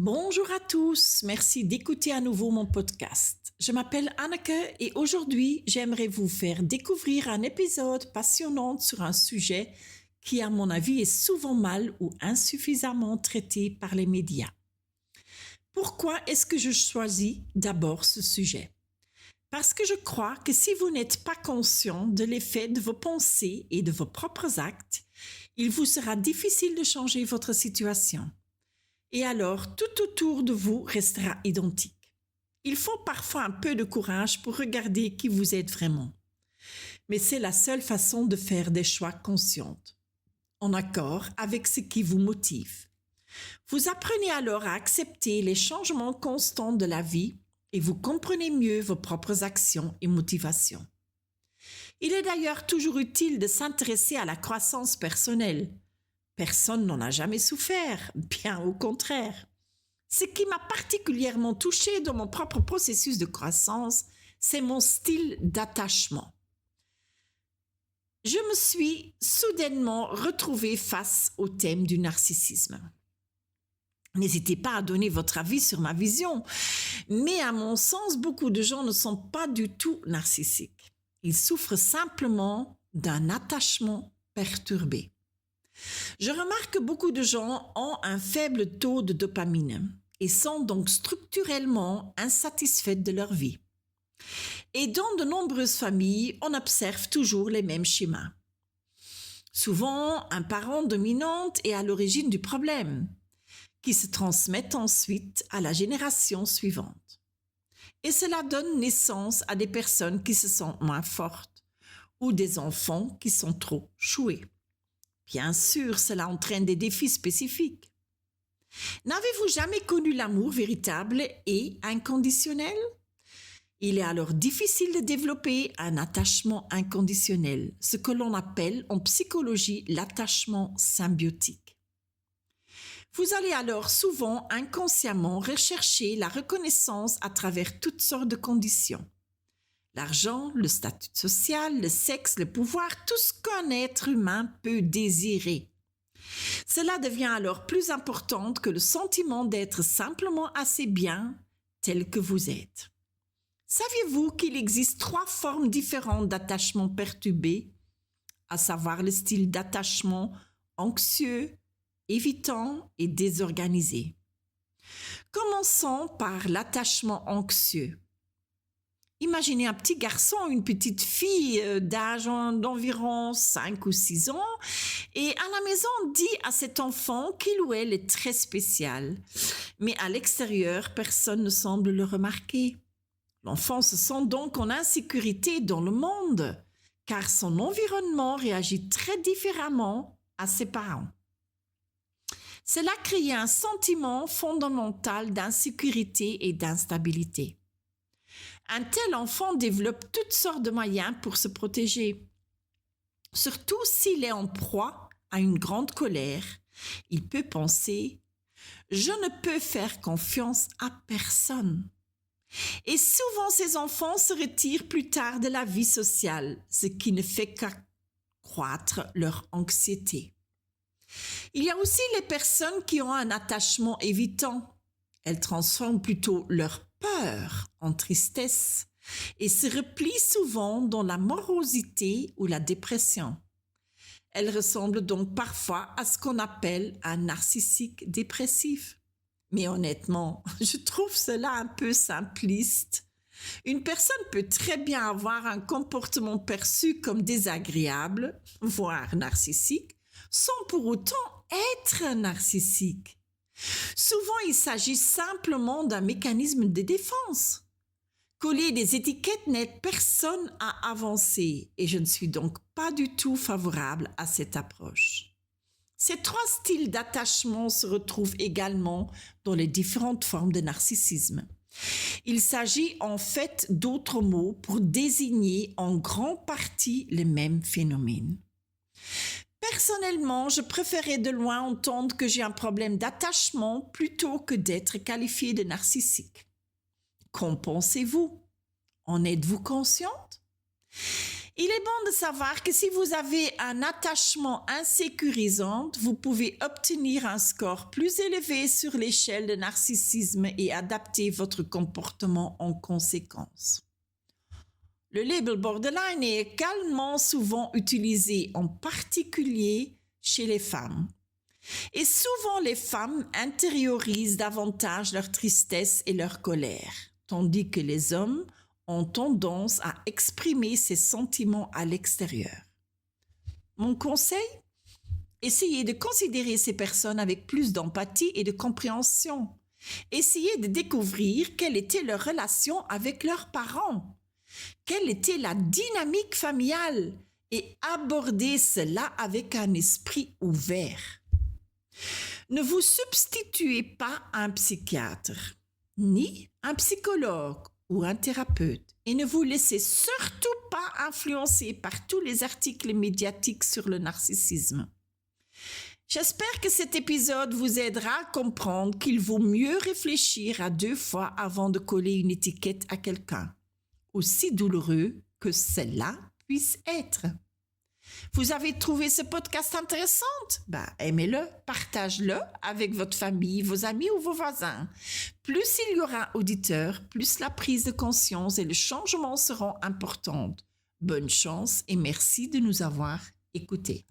Bonjour à tous, merci d'écouter à nouveau mon podcast. Je m'appelle Anneke et aujourd'hui j'aimerais vous faire découvrir un épisode passionnant sur un sujet qui à mon avis est souvent mal ou insuffisamment traité par les médias. Pourquoi est-ce que je choisis d'abord ce sujet? Parce que je crois que si vous n'êtes pas conscient de l'effet de vos pensées et de vos propres actes, il vous sera difficile de changer votre situation. Et alors, tout autour de vous restera identique. Il faut parfois un peu de courage pour regarder qui vous êtes vraiment. Mais c'est la seule façon de faire des choix conscients, en accord avec ce qui vous motive. Vous apprenez alors à accepter les changements constants de la vie et vous comprenez mieux vos propres actions et motivations. Il est d'ailleurs toujours utile de s'intéresser à la croissance personnelle. Personne n'en a jamais souffert, bien au contraire. Ce qui m'a particulièrement touchée dans mon propre processus de croissance, c'est mon style d'attachement. Je me suis soudainement retrouvée face au thème du narcissisme. N'hésitez pas à donner votre avis sur ma vision, mais à mon sens, beaucoup de gens ne sont pas du tout narcissiques. Ils souffrent simplement d'un attachement perturbé. Je remarque que beaucoup de gens ont un faible taux de dopamine et sont donc structurellement insatisfaits de leur vie. Et dans de nombreuses familles, on observe toujours les mêmes schémas. Souvent, un parent dominant est à l'origine du problème, qui se transmet ensuite à la génération suivante. Et cela donne naissance à des personnes qui se sentent moins fortes ou des enfants qui sont trop choués. Bien sûr, cela entraîne des défis spécifiques. N'avez-vous jamais connu l'amour véritable et inconditionnel? Il est alors difficile de développer un attachement inconditionnel, ce que l'on appelle en psychologie l'attachement symbiotique. Vous allez alors souvent inconsciemment rechercher la reconnaissance à travers toutes sortes de conditions. L'argent, le statut social, le sexe, le pouvoir, tout ce qu'un être humain peut désirer. Cela devient alors plus important que le sentiment d'être simplement assez bien tel que vous êtes. Saviez-vous qu'il existe 3 formes différentes d'attachement perturbé, à savoir le style d'attachement anxieux, évitant et désorganisé? Commençons par l'attachement anxieux. Imaginez un petit garçon ou une petite fille d'âge d'environ 5 ou 6 ans et à la maison on dit à cet enfant qu'il ou elle est très spécial. Mais à l'extérieur, personne ne semble le remarquer. L'enfant se sent donc en insécurité dans le monde car son environnement réagit très différemment à ses parents. Cela crée un sentiment fondamental d'insécurité et d'instabilité. Un tel enfant développe toutes sortes de moyens pour se protéger. Surtout s'il est en proie à une grande colère, il peut penser « Je ne peux faire confiance à personne ». Et souvent ces enfants se retirent plus tard de la vie sociale, ce qui ne fait qu'accroître leur anxiété. Il y a aussi les personnes qui ont un attachement évitant. Elles transforment plutôt leur peur en tristesse et se replient souvent dans la morosité ou la dépression. Elles ressemblent donc parfois à ce qu'on appelle un narcissique dépressif. Mais honnêtement, je trouve cela un peu simpliste. Une personne peut très bien avoir un comportement perçu comme désagréable, voire narcissique, sans pour autant être narcissique. Souvent, il s'agit simplement d'un mécanisme de défense. Coller des étiquettes n'aide personne à avancer et je ne suis donc pas du tout favorable à cette approche. Ces 3 styles d'attachement se retrouvent également dans les différentes formes de narcissisme. Il s'agit en fait d'autres mots pour désigner en grande partie le même phénomène. Personnellement, je préférais de loin entendre que j'ai un problème d'attachement plutôt que d'être qualifiée de narcissique. Qu'en pensez-vous? En êtes-vous consciente? Il est bon de savoir que si vous avez un attachement insécurisant, vous pouvez obtenir un score plus élevé sur l'échelle de narcissisme et adapter votre comportement en conséquence. Le label borderline est également souvent utilisé, en particulier chez les femmes. Et souvent, les femmes intériorisent davantage leur tristesse et leur colère, tandis que les hommes ont tendance à exprimer ces sentiments à l'extérieur. Mon conseil? Essayez de considérer ces personnes avec plus d'empathie et de compréhension. Essayez de découvrir quelle était leur relation avec leurs parents, quelle était la dynamique familiale et abordez cela avec un esprit ouvert. Ne vous substituez pas à un psychiatre, ni un psychologue ou un thérapeute et ne vous laissez surtout pas influencer par tous les articles médiatiques sur le narcissisme. J'espère que cet épisode vous aidera à comprendre qu'il vaut mieux réfléchir à 2 fois avant de coller une étiquette à quelqu'un, aussi douloureux que cela puisse être. Vous avez trouvé ce podcast intéressant? Aimez-le, partagez-le avec votre famille, vos amis ou vos voisins. Plus il y aura auditeurs, plus la prise de conscience et le changement seront importantes. Bonne chance et merci de nous avoir écoutés.